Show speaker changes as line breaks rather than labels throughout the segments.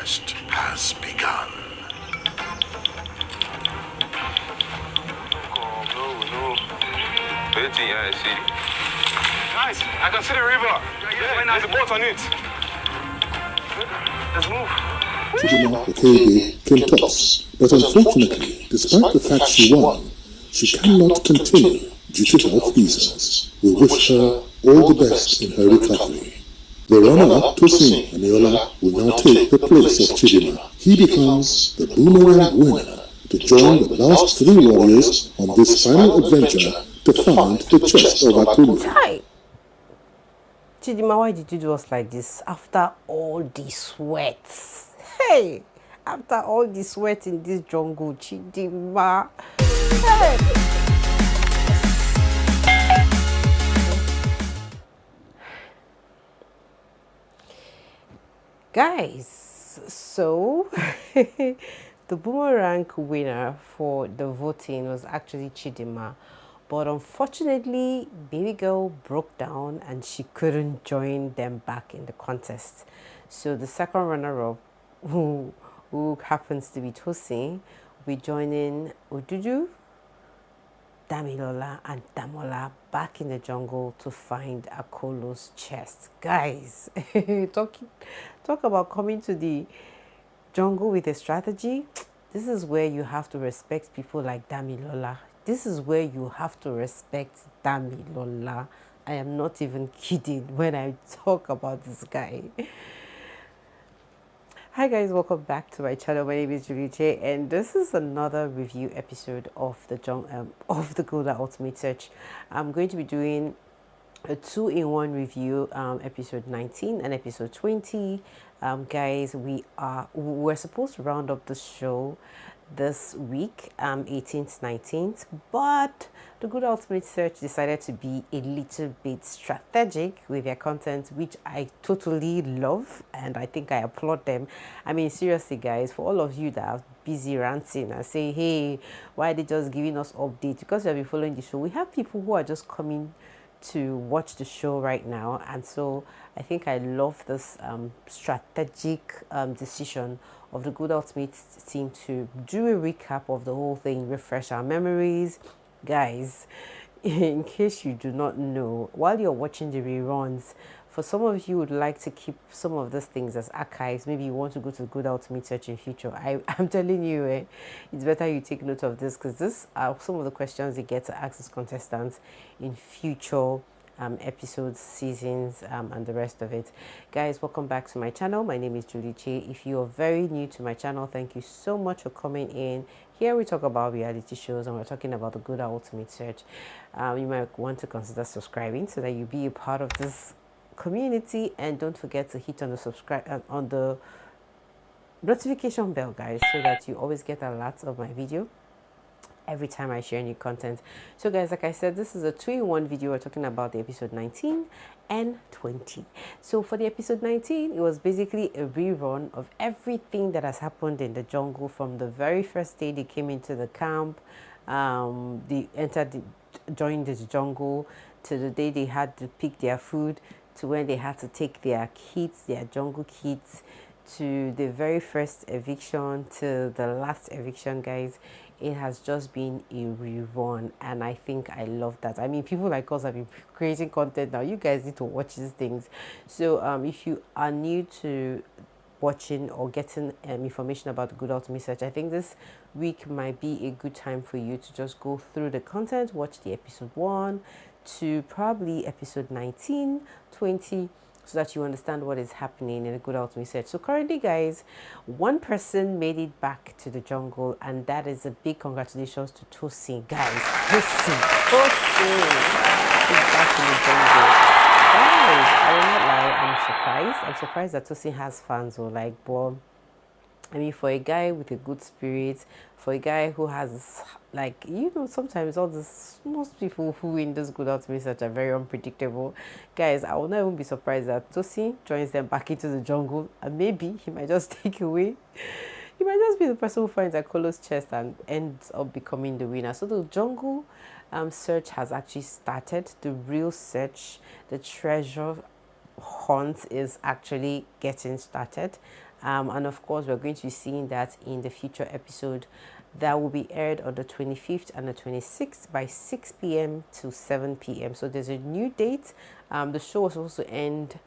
quest has begun.
No. Waiting, yeah, I see. Guys, I can see the river. Yeah, there's a boat on it. Let's move.
Chidimma Okebe came tops, but unfortunately, despite the fact she won, she cannot continue due to health reasons. We wish her all the best in her recovery. The runner-up, Tosin will now take the place of Chidimma. He becomes the boomerang winner to join the last 3 warriors on this final adventure to find the chest of Akulu.
Hi! Chidimma, why did you do us like this after all the sweats? Hey! After all the sweat in this jungle, Chidimma. Hey! Guys, so the boomerang winner for the voting was actually Chidimma, but unfortunately baby girl broke down and she couldn't join them back in the contest. So the second runner-up, who happens to be Tosin, will be joining Odudu, Damilola and Damola back in the jungle to find Akolo's chest. Guys, talk about coming to the jungle with a strategy. This is where you have to respect people like Damilola. This is where you have to respect Damilola. I am not even kidding when I talk about this guy. Hi guys, welcome back to my channel. My name is Julie Uche, and this is another review episode of the Gulder Ultimate Search. I'm going to be doing a 2-in-1 review, episode 19 and episode 20. Guys, we're supposed to round up the show this week, 18th, 19th, but the Gulder Ultimate Search decided to be a little bit strategic with their content, which I totally love, and I think I applaud them. I mean, seriously guys, for all of you that are busy ranting and say, hey, why are they just giving us updates? Because you've been following the show, we have people who are just coming to watch the show right now, and so I think I love this strategic decision of the Gulder Ultimate team to do a recap of the whole thing, refresh our memories. Guys, in case you do not know, while you're watching the reruns, for some of you would like to keep some of these things as archives. Maybe you want to go to the Gulder Ultimate Search in future. I'm telling you, it's better you take note of this, because these are some of the questions they get to ask as contestants in future episodes, seasons, and the rest of it. Guys, welcome back to my channel. My name is Julie Uche. If you are very new to my channel, thank you so much for coming in. Here we talk about reality shows, and we're talking about the Gulder Ultimate Search. You might want to consider subscribing so that you be a part of this community, and don't forget to hit on the subscribe on the notification bell, guys, so that you always get alerts of my video every time I share new content. So guys, like I said, this is a 2-in-1 video. We're talking about the episode 19 and 20. So for the episode 19, it was basically a rerun of everything that has happened in the jungle from the very first day they came into the camp, they joined the jungle, to the day they had to pick their food, to when they had to take their kits, their jungle kits, to the very first eviction, to the last eviction. Guys, it has just been a rerun, and I think I love that. I mean, people like us have been creating content now. You guys need to watch these things. So if you are new to watching or getting information about the Gulder Ultimate Search, I think this week might be a good time for you to just go through the content, watch the episode 1 to probably episode 19, 20, so that you understand what is happening in the Gulder Ultimate Search. So currently, guys, one person made it back to the jungle, and that is a big congratulations to Tosin. Guys, Tosin is back in the jungle. Guys, I will not lie, I'm surprised that Tosin has fans, or like, boy, I mean, for a guy with a good spirit, for a guy who has, like, you know, sometimes most people who in this Gulder Ultimate Search are very unpredictable. Guys, I will not even be surprised that Tosin joins them back into the jungle, and maybe he might just take away. He might just be the person who finds Akolo's chest and ends up becoming the winner. So the jungle search has actually started. The real search, the treasure hunt is actually getting started. And of course, we're going to be seeing that in the future episode that will be aired on the 25th and the 26th by 6 p.m. to 7 p.m. So there's a new date. The show was supposed to end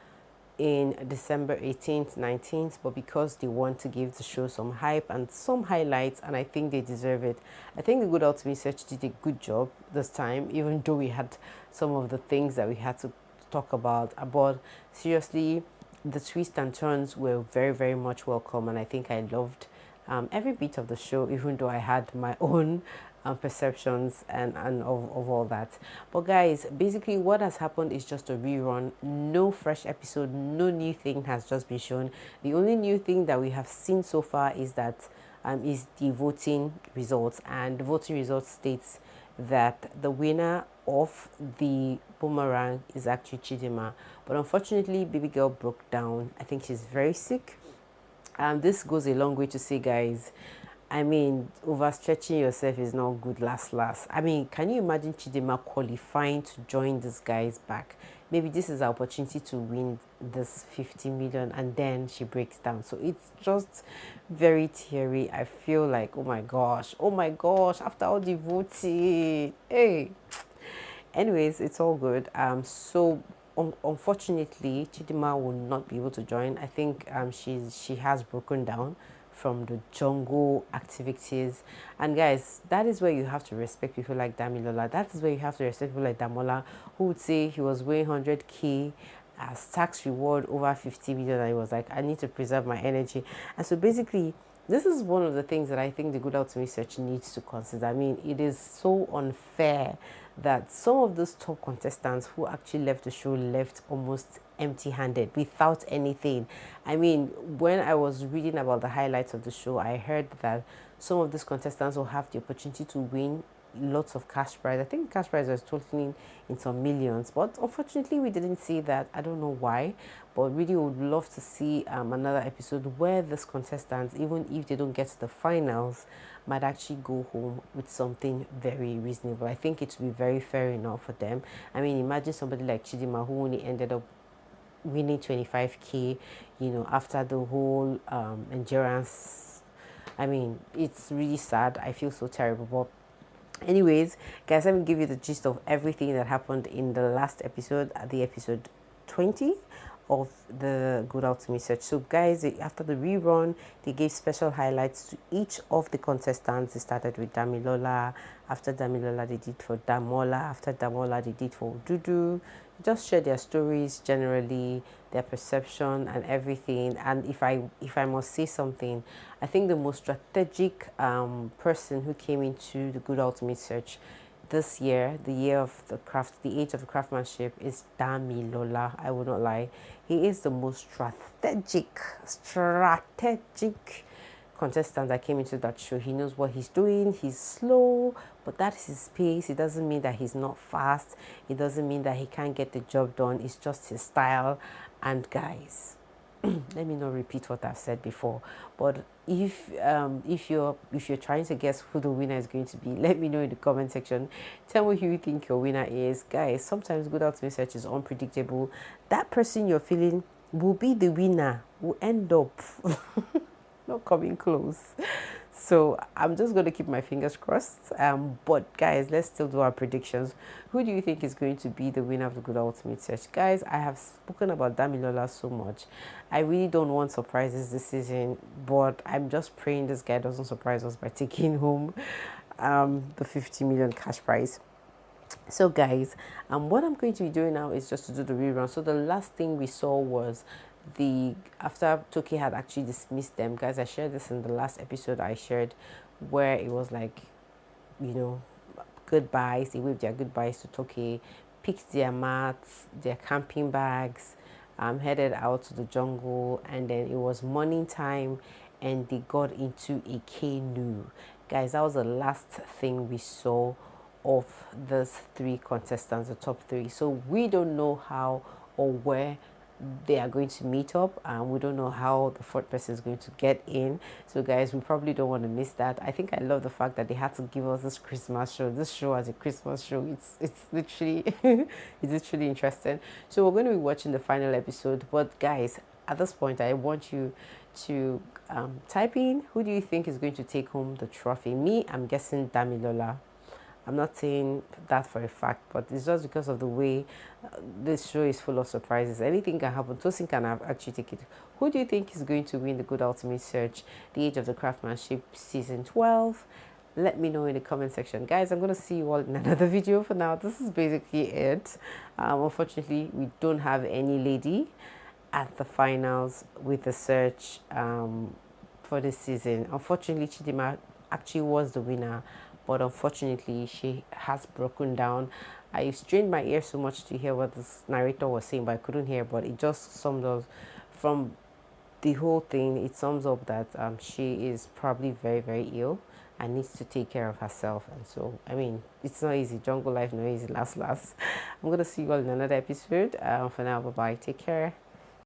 in December 18th, 19th, but because they want to give the show some hype and some highlights, and I think they deserve it. I think the Good Ultimate Search did a good job this time, even though we had some of the things that we had to talk about. But seriously, the twists and turns were very, very much welcome, and I think I loved every bit of the show, even though I had my own perceptions and of all that. But guys, basically what has happened is just a rerun. No fresh episode, no new thing has just been shown. The only new thing that we have seen so far is that is the voting results, and the voting results states that the winner of the boomerang is actually Chidimma. But unfortunately, baby girl broke down. I think she's very sick. This goes a long way to say, guys, I mean, overstretching yourself is not good last. I mean, can you imagine Chidimma qualifying to join this guy's back? Maybe this is our opportunity to win this 50 million, and then she breaks down. So it's just very teary. I feel like, oh my gosh, after all the voting, hey. Anyways, it's all good. So unfortunately, Chidimma will not be able to join. I think she has broken down from the jungle activities. And guys, that is where you have to respect people like Damilola. That is where you have to respect people like Damola, who would say he was weighing 100k as tax reward over 50 million, and he was like, I need to preserve my energy. And so basically, this is one of the things that I think the Good Ultimate Search needs to consider. I mean, it is so unfair that some of those top contestants who actually left the show left almost empty-handed, without anything. I mean, when I was reading about the highlights of the show, I heard that some of these contestants will have the opportunity to win lots of cash prize. I think cash prize was totaling in some millions, but unfortunately we didn't see that. I don't know why, but really would love to see another episode where these contestants, even if they don't get to the finals, might actually go home with something very reasonable. I think it would be very fair enough for them. I mean, imagine somebody like Chidimma, who only ended up winning 25k, you know, after the whole endurance. I mean, it's really sad. I feel so terrible. But anyways, guys, let me give you the gist of everything that happened in the last episode, the episode 20 of the Good Ultimate Search. So guys, after the rerun, they gave special highlights to each of the contestants. They started with Damilola. After Damilola, they did for Damola. After Damola, they did for Dudu. Just share their stories generally, their perception and everything. And if I must say something, I think the most strategic person who came into the Good Ultimate Search this year, the year of the age of craftsmanship, is Damilola. I will not lie. He is the most strategic contestant that came into that show. He knows what he's doing. He's slow, but that is his pace. It doesn't mean that he's not fast. It doesn't mean that he can't get the job done. It's just his style. And guys, let me not repeat what I've said before, but if you're trying to guess who the winner is going to be, let me know in the comment section. Tell me who you think your winner is. Guys, sometimes Good Ultimate Search is unpredictable. That person you're feeling will be the winner, will end up not coming close. So I'm just going to keep my fingers crossed. But guys, let's still do our predictions. Who do you think is going to be the winner of the Good Ultimate Search? Guys, I have spoken about Damilola so much. I really don't want surprises this season, but I'm just praying this guy doesn't surprise us by taking home the 50 million cash prize. So guys, what I'm going to be doing now is just to do the rerun. So the last thing we saw was after Toki had actually dismissed them. Guys, I shared this in the last episode I shared, where it was like, you know, goodbyes. They waved their goodbyes to Toki, picked their mats, their camping bags, headed out to the jungle, and then it was morning time and they got into a canoe. Guys, that was the last thing we saw of these three contestants, the top three. So we don't know how or where they are going to meet up, and we don't know how the fourth person is going to get in. So guys, we probably don't want to miss that. I think I love the fact that they had to give us this Christmas show. This show as a Christmas show, it's literally it's literally interesting. So we're going to be watching the final episode, but guys, at this point I want you to type in who do you think is going to take home the trophy. Me, I'm guessing Damilola. I'm not saying that for a fact, but it's just because of the way this show is full of surprises. Anything can happen. Tosin can actually take it. Who do you think is going to win the Gulder Ultimate Search, the Age of the Craftsmanship Season 12? Let me know in the comment section. Guys, I'm going to see you all in another video. For now, this is basically it. Unfortunately, we don't have any lady at the finals with the search for this season. Unfortunately, Chidimma actually was the winner, but unfortunately she has broken down. I strained my ear so much to hear what this narrator was saying, but I couldn't hear. But it just summed up from the whole thing. It sums up that she is probably very, very ill and needs to take care of herself. And so, I mean, it's not easy. Jungle life, not easy. Last. I'm gonna see you all in another episode. For now, bye bye. Take care.